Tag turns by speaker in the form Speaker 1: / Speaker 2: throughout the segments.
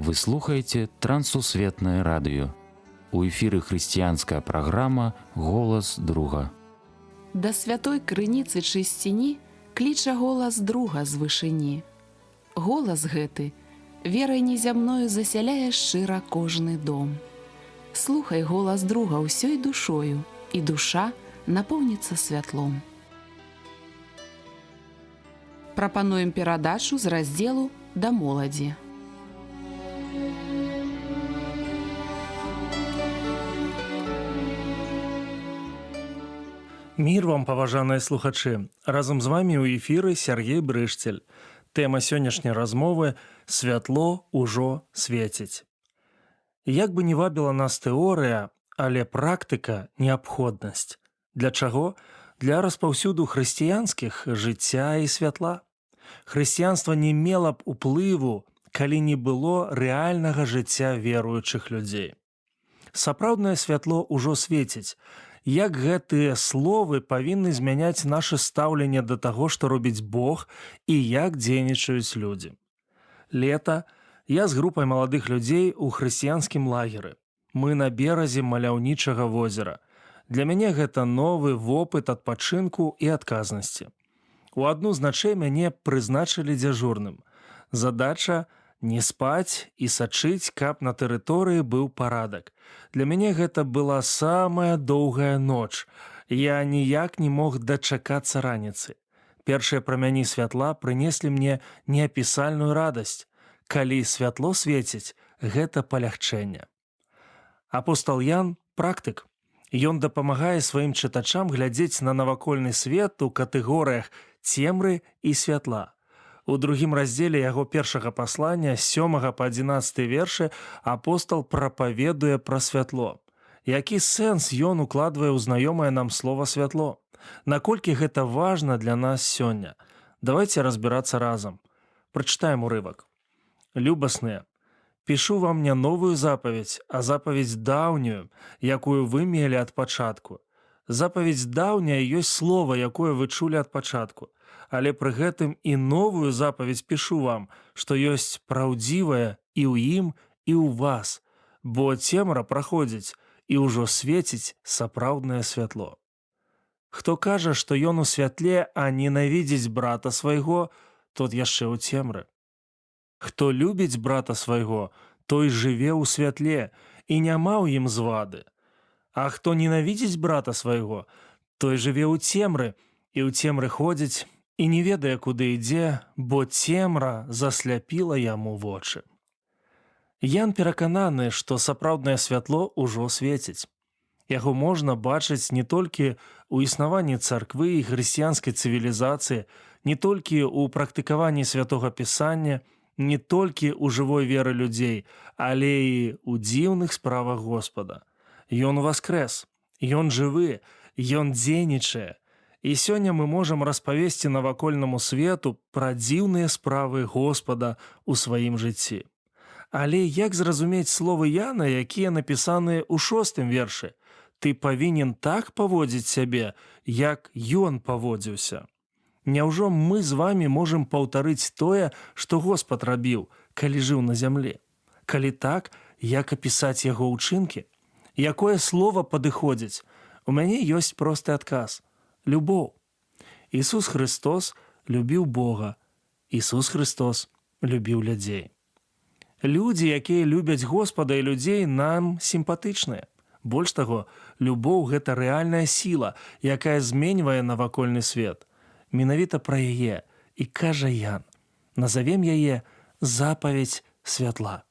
Speaker 1: Вы слухаете Трансусветное радио. У эфіры хрысціянская праграма «Голас друга».
Speaker 2: Да святой крыніцы чысціні кліча голас друга з вышыні. Голас гэты верай незямною засяляе шчыра кожны дом. Слухай голас друга ўсёй душою, і душа напоўніцца святлом. Прапануем перадачу з раздзелу «Да моладзі».
Speaker 3: Мір вам, паважаныя слухачы! Разам з вамі ў эфіры Сергей Брышцель. Тэма сённяшняй размовы «Святло ўжо свеціць». Як бы не вабіла нас тэорыя, але практыка – неабходнасць. Для чаго? Для распаўсюду хрысціянскіх жыцця і святла. Хрысціянства не мела б уплыву, калі не было рэальнага жыцця веруючых людзей. Сапраўднае святло ўжо свеціць. Як гэтыя словы павінны змяняць наша стаўленне да таго, што робіць Бог і як дзейнічаюць людзі. Лета я з групай маладых людзей у хрысціянскім лагеры. Мы на беразе маляўнічага возера. Для мяне гэта новы вопыт адпачынку і адказнасці. У адну з начэй мяне прызначылі дзяжурным. Задача – не спаць і сачыць, каб на тэрыторыі быў парадак. Для мяне гэта была самая доўгая ноч. Я ніяк не мог дачакацца раніцы. Першыя прамяні святла прынеслі мне неапісальную радасць. Калі святло свеціць, гэта палягчэнне. Апостал Ян – практык. Ён дапамагае сваім чытачам глядзець на навакольны свет у катэгорыях цемры і святла. У другім раздзеле яго першага паслання, з 7 па 11 вершы, апостал прапаведуе пра святло. Які сэнс ён укладвае ў знаёмае нам слова «святло»? Наколькі гэта важна для нас сёння? Давайце разбірацца разам. Прачытаем урывак. «Любасныя, пішу вам не новую запаведь, а запаведь даўнюю, якую вы мелі ад пачатку. Запаведь даўняя ёсць слова, якое вы чулі ад пачатку. Але пры гэтым і новую запаведь пішу вам, што ёсць праўдзівая і ў ім, і ў вас, бо цемра праходзіць, і ўжо свеціць сапраўднае святло. Хто кажа, што ён у святле, а ненавідзіць брата свайго, тот яшчэ ў цемры. Хто любіць брата свайго, той жыве ў святле, і няма ў ім звады. А хто ненавідзіць брата свайго, той жыве ў цемры, і ў цемры ходзіць, і не ведае, куды ідзе, бо цемра засляпіла яму вочы». Ян перакананы, што сапраўднае святло ўжо свеціць. Яго можна бачыць не толькі ў існаванні царквы і хрысціянскай цывілізацыі, не толькі ў практыкаванні святога пісання, не толькі ў жывой веры людзей, але і ў дзіўных справах Господа. Ён воскрэс, ён жывы, ён дзейнічае. І сёння мы можам распавесці навакольнаму свету пра дзіўныя справы Господа ў сваім жыцці. Але як зразумець словы Яна, якія напісаныя ў 6 вершы? «Ты павінен так паводзіць сябе, як ён паводзіўся». Няўжо мы з вамі можам паўтарыць тое, што Господ рабіў, калі жыў на зямле? Калі так, як апісаць яго ўчынкі? Якое слова падыходзіць? У мяне ёсць просты адказ. Любоў. Ісус Христос любіў Бога. Ісус Христос любіў людзей. Людзі, якія любяць Господа і людзей, нам сімпатычныя. Больш таго, любоў – гэта рэальная сіла, якая зменьвае навакольны свет. Менавіта пра яе і кажа Ян. Назавем яе «Запаведь святла».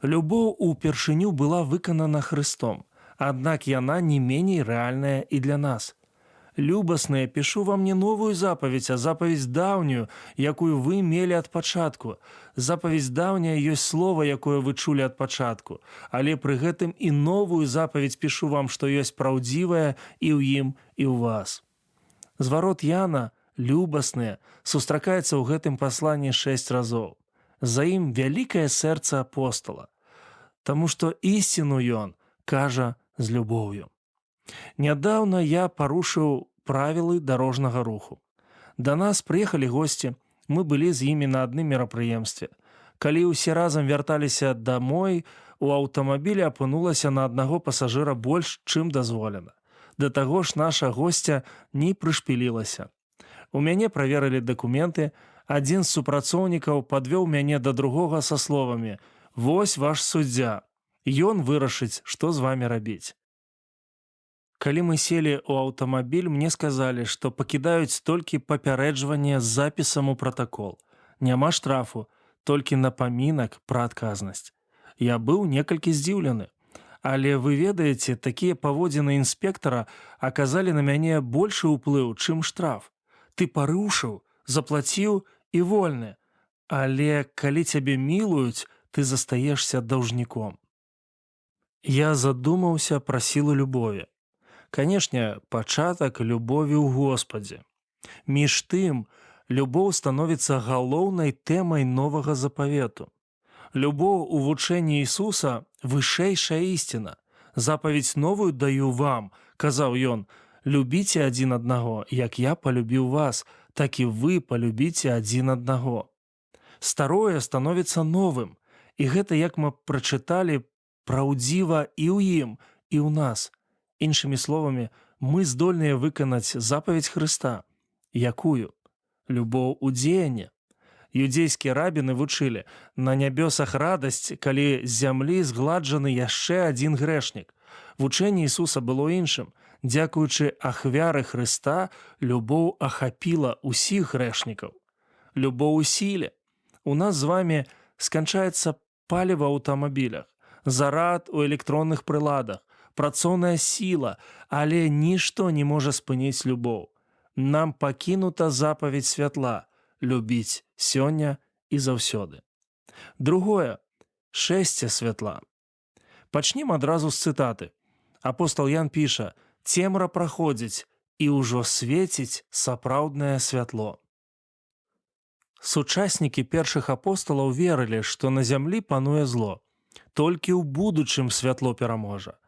Speaker 3: Любоў упершыню была выканана Хрыстом, аднак яна не меней рэальная і для нас. «Любасныя, пішу вам не новую запаведь, а запаведь даўнюю, якую вы мелі ад пачатку. Запаведь даўняя ёсць слова, якое вы чулі ад пачатку. Але пры гэтым і новую запаведь пішу вам, што ёсць праўдзівая і ў ім, і ў вас». Зварот Яна, «любасныя», сустракаецца ў гэтым пасланні 6 разоў. За ім вялікае сэрца апостала, таму што ісціну ён кажа з любоўю. Нядаўна я парушыў правілы дарожнага руху. Да нас прыехалі госці, мы былі з імі на адным мерапрыемстве. Калі ўсе разам вярталіся дамой, у аўтамабілі апынулася на аднаго пасажыра больш, чым дазволена. Да таго ж наша госця не прышпілілася. У мяне праверылі дакументы, адзін з супрацоўнікаў падвёў мяне да другога са словамі: «Вось ваш суддзя, ён вырашыць, што з вамі рабіць». Калі мы селі ў аўтамабіль, мне сказалі, што пакідаюць толькі папярэджванне з запісам у пратакол. Няма штрафу, толькі напамінак пра адказнасць. Я быў некалькі здзіўлены. Але вы ведаеце, такія паводзіны інспектара аказалі на мяне большы ўплыў, чым штраф. Ты парушыў, заплаціў і вольны. Але калі цябе мілуюць, ты застаешся даўжніком. Я задумаўся пра сілу любові. Канешне, пачатак любові ў Господзе. Між тым, любоў становіцца галоўнай тэмай новага запавету. Любоў у вучэнні Ісуса – вышэйшая ісціна. Запаведь новую даю вам, казаў ён, любіце адзін аднаго, як я палюбіў вас, так і вы палюбіце адзін аднаго. Старое становіцца новым, і гэта, як мы прачыталі, праўдзіва і ў ім, і ў нас. Іншымі словамі, мы здольныя выканаць запаведь Хрыста. Якую? Любоў у дзеянні. Юдзейскія рабіны вучылі: на нябёсах радасць, калі з зямлі згладжаны яшчэ адзін грэшнік. Вучэнне Ісуса было іншым. Дзякуючы ахвяры Хрыста, любоў ахапіла ўсіх грэшнікаў. Любоў у сіле. У нас з вамі сканчаецца паліва ў аўтамабілях, зарад у электронных прыладах, працоўная сіла, але нішто не можа спыніць любоў. Нам пакінута запаведь святла – любіць сёння і заўсёды. Другое – шэсце святла. Пачнем адразу з цытаты. Апостал Ян піша: «Цемра праходзіць, і ўжо свеціць сапраўднае святло». Сучаснікі першых апосталаў верылі, што на зямлі пануе зло. Толькі ў будучым святло пераможа.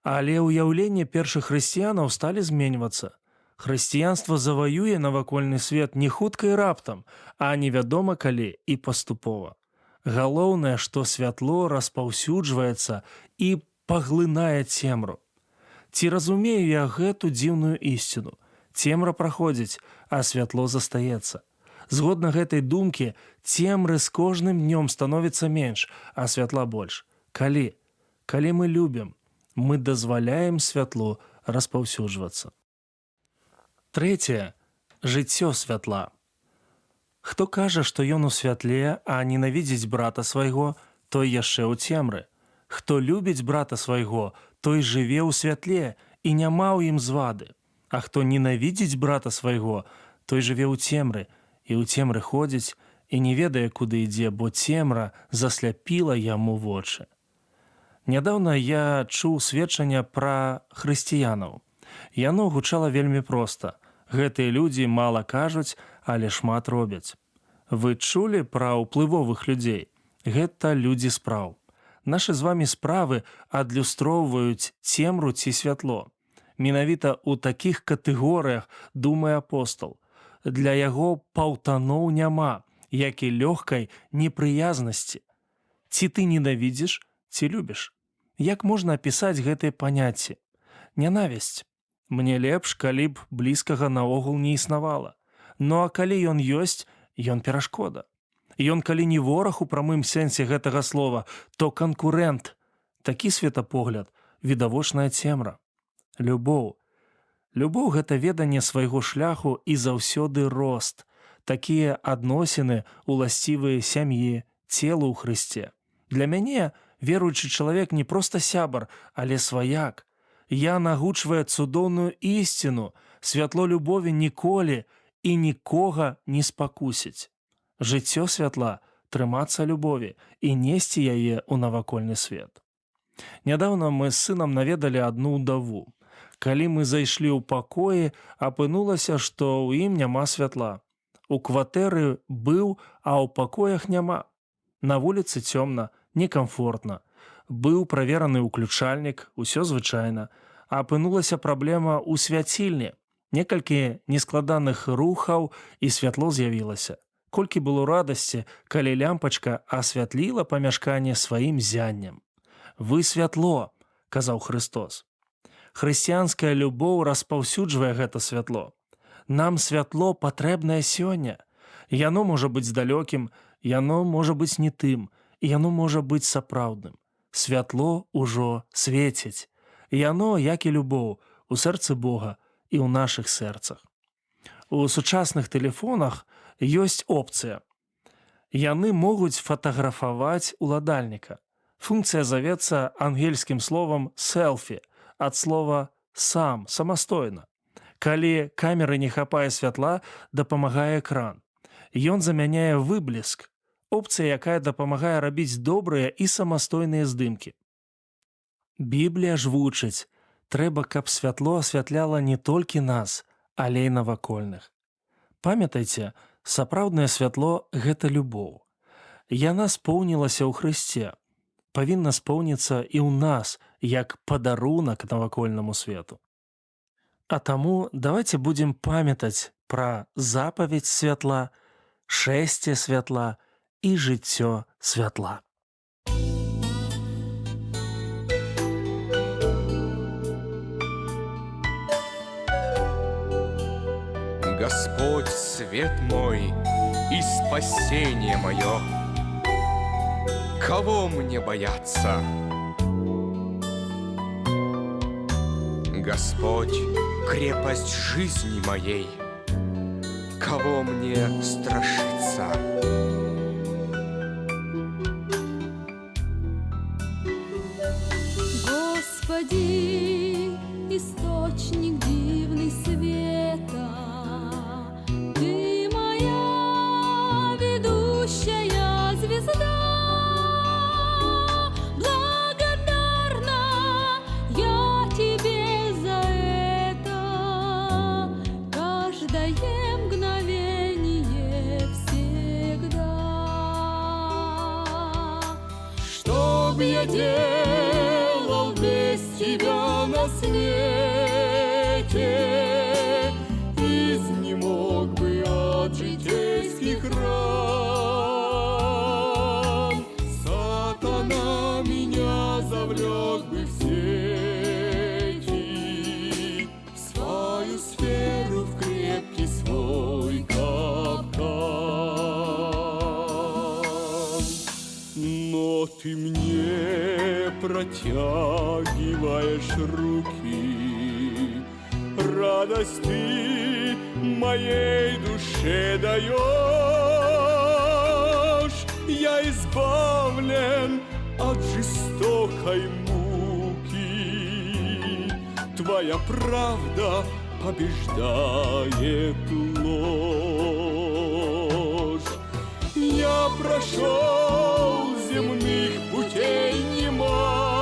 Speaker 3: Але ўяўленне першых хрысціянаў сталі зменьвацца. Хрысціянства заваюе навакольны свет не хутка і раптам, а невядома калі і паступова. Галоўнае, што святло распаўсюджваецца і паглынае цемру. Ці разумею я гэту дзіўную ісціну? Цемра праходзіць, а святло застаецца. Згодна гэтай думкі, цемры з кожным днём становіцца менш, а святла больш. Калі? Калі мы любім, мы дазваляем святлу распаўсюджвацца. Трэцяе – жыццё святла. Хто кажа, што ён у святле, а ненавідзіць брата свайго, той яшчэ ў цемры. Хто любіць брата свайго, той жыве ў святле, і няма ў ім звады. А хто ненавідзіць брата свайго, той жыве ў цемры, і ў цемры ходзіць, і не ведае, куды ідзе, бо цемра засляпіла яму вочы. Нядаўна я чуў сведчанне пра хрысціянаў. Яно гучала вельмі проста. Гэтыя людзі мала кажуць, але шмат робяць. Вы чулі пра ўплывовых людзей? Гэта людзі спраў. Нашы з вамі справы адлюстроўваюць цемру ці святло. Менавіта ў такіх катэгорыях думае апостал. Для яго паўтаноў няма, як і лёгкай непрыязнасці. Ці ты ненавідзіш, ці любіш? Як можна апісаць гэтыя паняцці? Нянавісць. Мне лепш, калі б блізкага наогул не існавала. Ну а калі ён ёсць, ён перашкода. Ён калі не вораг у прамым сэнсе гэтага слова, то канкурэнт. Такі светапогляд – відавочная цемра. Любоў. Любоў – гэта веданне свайго шляху і заўсёды рост. Такія адносіны уласцівыя сям'і, целу ў Хрысце. Для мяне веруючы чалавек не проста сябар, але сваяк. Я нагучвае цудоўную ісціну, святло любові ніколі і нікога не спакусіць. Жыццё святла – трымацца любові і несці яе ў навакольны свет. Нядаўна мы з сынам наведалі адну ўдаву. Калі мы зайшлі ў пакоі, апынулася, што ў ім няма святла. У кватэры быў, а ў пакоях няма. На вуліцы цёмна, некамфортна. Быў правераны ўключальнік, усё звычайна. Апынулася праблема ў свяцільні. Некалькі нескладаных рухаў, і святло з'явілася. Колькі было радасці, калі лямпачка асвятліла памяшканне сваім зяннем. «Вы святло», – казаў Христос. Хрысціянская любоў распаўсюджвае гэта святло. Нам святло патрэбнае сёння. Яно можа быць далёкім, яно можа быць не тым, і яно можа быць сапраўдным. Святло ўжо свеціць. Яно, як і любоў, у сэрцы Бога і ў нашых сэрцах. У сучасных тэлефонах ёсць опцыя. Яны могуць фатаграфаваць уладальніка. Функцыя завецца ангельскім словам «селфі» ад слова «сам», самастойна. Калі камеры не хапае святла, дапамагае экран. Ён замяняе выбліск, опцыя, якая дапамагае рабіць добрыя і самастойныя здымкі. Біблія ж вучыць, трэба, каб святло асвятляла не толькі нас, але і навакольных. Памятайце, сапраўднае святло – гэта любоў. Яна споўнілася ў Хрысце. Павінна споўніцца і ў нас, як падарунак навакольнаму свету. А таму давайте будзем памятаць пра запаведь святла, шэсце святла і жыццё святла.
Speaker 4: Господь, свет мой и спасение мое, кого мне бояться? Господь, крепость жизни моей, кого мне страшиться?
Speaker 5: Господи, источник дивный света, Ты моя ведущая звезда. Благодарна я Тебе за это, каждое мгновение всегда. Чтоб я делал без Тебя на свете, изнемог бы от житейских ран. Сатана меня завлек бы в сети, в свою сферу, в крепкий свой капкан. Но Ты мне протягиваешь руки, радость Ты моей душе даешь. Я избавлен от жестокой муки, Твоя правда побеждает ложь. Я прошел земных путей немало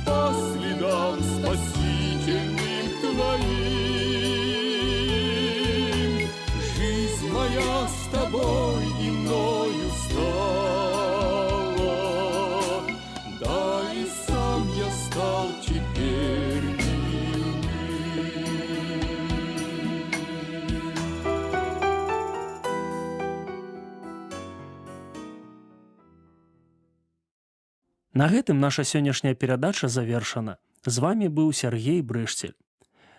Speaker 5: по следам спасительным Твоим. Жизнь моя с Тобой и мною стала, да и сам я стал теперь милым.
Speaker 3: На гэтым наша сённяшняя перадача завершана. З вами быў Сяргей Брышцель.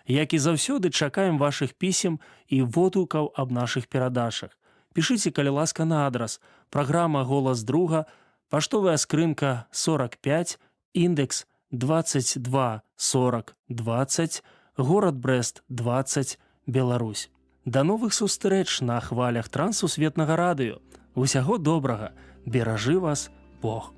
Speaker 3: Як і заўсёды, чакаем вашых пісем і водгукаў аб нашых перадачах. Пішыце, калі ласка, на адрас: праграма «Голас друга», паштовая скрынка 45, індекс 224020, горад Брэст 20, Беларусь. Да новых сустрэч на хвалях Трансусветнага радыё. Усяго добрага, беражы вас Бог.